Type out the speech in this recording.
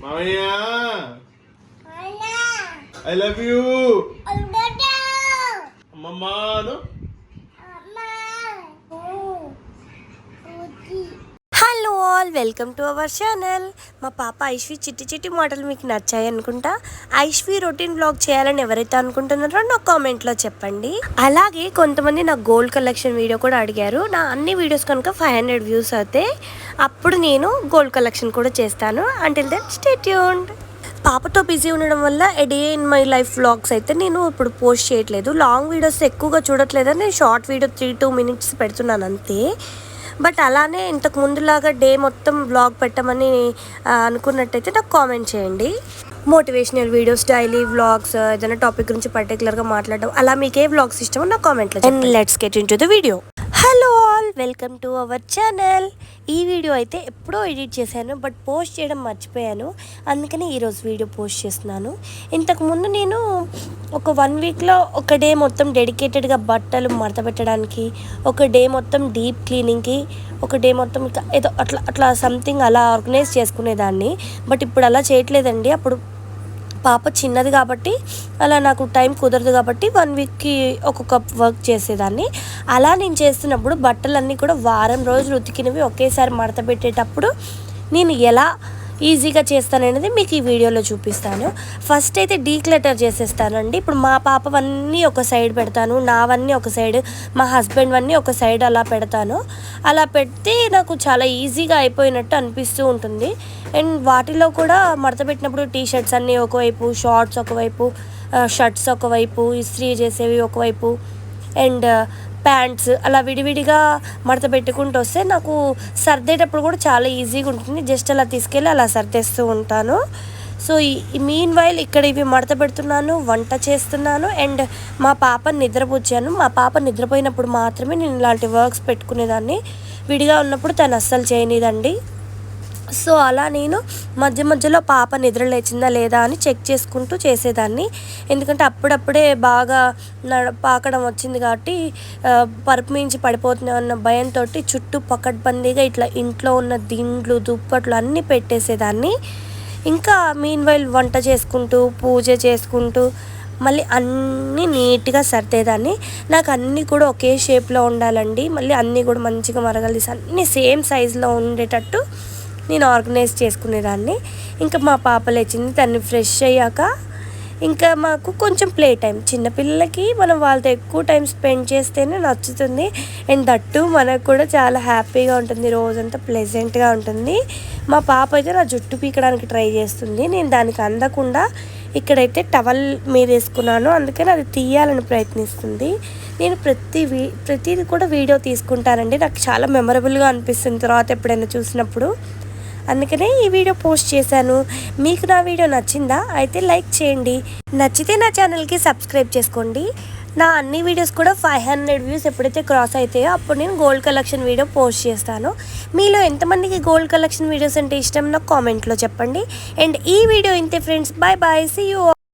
మామయ్య I love you అమ్మమ్మాను. Hello all, welcome to our channel. మా పాప ఐశ్వి చిట్టి చిట్టి మాటలు మీకు నచ్చాయి అనుకుంటా. ఐశ్వి రొటీన్ బ్లాగ్ చేయాలని ఎవరైతే అనుకుంటున్నారో నాకు కామెంట్లో చెప్పండి. అలాగే కొంతమంది నాకు గోల్డ్ కలెక్షన్ వీడియో కూడా అడిగారు. నా అన్ని వీడియోస్ కనుక 500 వ్యూస్ అయితే అప్పుడు నేను గోల్డ్ కలెక్షన్ కూడా చేస్తాను. Until then stay tuned. పాపతో బిజీ ఉండడం వల్ల a day in my life vlogs అయితే నేను ఇప్పుడు పోస్ట్ చేయట్లేదు. లాంగ్ వీడియోస్ ఎక్కువగా చూడట్లేదని నేను షార్ట్ వీడియో 3-2 minutes పెడుతున్నాను అంతే. బట్ అలానే ఇంతకు ముందులాగా డే మొత్తం వ్లాగ్ పెట్టమని అనుకున్నట్టయితే నాకు కామెంట్ చేయండి. మోటివేషనల్ వీడియోస్, డైలీ వ్లాగ్స్, ఏదైనా టాపిక్ గురించి పర్టికులర్గా మాట్లాడడం, అలా మీకు ఏ వ్లాగ్స్ ఇష్టమో నాకు కామెంట్లో చెప్పండి. Let's get in to the video. Hello all, welcome to our channel. ఈ వీడియో అయితే ఎప్పుడో ఎడిట్ చేశాను, బట్ పోస్ట్ చేయడం మర్చిపోయాను. అందుకని ఈరోజు వీడియో పోస్ట్ చేస్తున్నాను. ఇంతకుముందు నేను ఒక 1 weekలో ఒక డే మొత్తం డెడికేటెడ్గా బట్టలు మడత పెట్టడానికి, ఒక డే మొత్తం డీప్ క్లీనింగ్కి, ఒక డే మొత్తం ఇంకా ఏదో అట్లా అట్లా సంథింగ్ అలా ఆర్గనైజ్ చేసుకునేదాన్ని. బట్ ఇప్పుడు అలా చేయట్లేదండి. అప్పుడు పాప చిన్నది కాబట్టి అలా నాకు టైం కుదరదు కాబట్టి 1 weekకి ఒక్కొక్క వర్క్ చేసేదాన్ని. అలా నేను చేస్తున్నప్పుడు బట్టలన్నీ కూడా వారం రోజులు ఉతికినవి ఒకేసారి మడత పెట్టేటప్పుడు నేను ఎలా ఈజీగా చేస్తాననేది మీకు ఈ వీడియోలో చూపిస్తాను. ఫస్ట్ అయితే డీక్లటర్ చేసేస్తానండి. ఇప్పుడు మా పాపవన్నీ ఒక సైడ్ పెడతాను, నావన్నీ ఒక సైడ్, మా హస్బెండ్ వన్నీ ఒక సైడ్ అలా పెడతాను. అలా పెడితే నాకు చాలా ఈజీగా అయిపోయినట్టు అనిపిస్తూ ఉంటుంది. అండ్ వాటిలో కూడా మడత పెట్టినప్పుడు టీషర్ట్స్ అన్నీ ఒకవైపు, షార్ట్స్ ఒకవైపు, షర్ట్స్ ఒకవైపు, ఇస్త్రీ చేసేవి ఒకవైపు, అండ్ ప్యాంట్స్ అలా విడివిడిగా మడత పెట్టుకుంటూ వస్తే నాకు సర్దేటప్పుడు కూడా చాలా ఈజీగా ఉంటుంది. జస్ట్ అలా తీసుకెళ్ళి అలా సర్దేస్తూ ఉంటాను. సో ఈ మీన్ వైల్ ఇక్కడ ఇవి మడత పెడుతున్నాను, వంట చేస్తున్నాను, అండ్ మా పాపని నిద్రపుచ్చాను. మా పాప నిద్రపోయినప్పుడు మాత్రమే నేను ఇలాంటి వర్క్స్ పెట్టుకునేదాన్ని. విడిగా ఉన్నప్పుడు తను అస్సలు చేయనిదండి. సో అలా నేను మధ్య మధ్యలో పాప నిద్ర లేచిందా లేదా అని చెక్ చేసుకుంటూ చేసేదాన్ని. ఎందుకంటే అప్పుడప్పుడే బాగా పాకడం వచ్చింది కాబట్టి పరుపు మించి పడిపోతుంది అన్న భయంతో చుట్టూ పకడ్బందీగా ఇట్లా ఇంట్లో ఉన్న దిండ్లు, దుప్పట్లు అన్నీ పెట్టేసేదాన్ని. ఇంకా మీన్ వైల్ వంట చేసుకుంటూ, పూజ చేసుకుంటూ మళ్ళీ అన్నీ నీట్గా సర్దేదాన్ని. నాకు అన్నీ కూడా ఒకే షేప్లో ఉండాలండి. మళ్ళీ అన్నీ కూడా మంచిగా మరగలిసి అన్నీ సేమ్ సైజులో ఉండేటట్టు నేను ఆర్గనైజ్ చేసుకునేదాన్ని. ఇంకా మా పాప లేచింది, తను ఫ్రెష్ అయ్యాక ఇంకా మాకు కొంచెం ప్లే టైం. చిన్నపిల్లలకి మనం వాళ్ళతో ఎక్కువ టైం స్పెండ్ చేస్తేనే నచ్చుతుంది. అండ్ దట్టు మనకు కూడా చాలా హ్యాపీగా ఉంటుంది, రోజంతా ప్లెజెంట్గా ఉంటుంది. మా పాప అయితే నా జుట్టు పీకడానికి ట్రై చేస్తుంది. నేను దానికి అందకుండా ఇక్కడైతే టవల్ మీద వేసుకున్నాను, అందుకని అది తీయాలని ప్రయత్నిస్తుంది. నేను ప్రతిది కూడా వీడియో తీసుకుంటానండి. నాకు చాలా మెమరబుల్గా అనిపిస్తుంది తర్వాత ఎప్పుడైనా చూసినప్పుడు. అందుకనే ఈ వీడియో పోస్ట్ చేశాను. మీకు నా వీడియో నచ్చిందా? అయితే లైక్ చేయండి. నచ్చితే నా ఛానల్కి సబ్స్క్రైబ్ చేసుకోండి. నా అన్ని వీడియోస్ కూడా 500 వ్యూస్ ఎప్పుడైతే క్రాస్ అవుతాయో అప్పుడు నేను గోల్డ్ కలెక్షన్ వీడియో పోస్ట్ చేస్తాను. మీలో ఎంతమందికి గోల్డ్ కలెక్షన్ వీడియోస్ అంటే ఇష్టం నాకు కామెంట్లో చెప్పండి. అండ్ ఈ వీడియో ఇంతే friends. Bye bye, see you.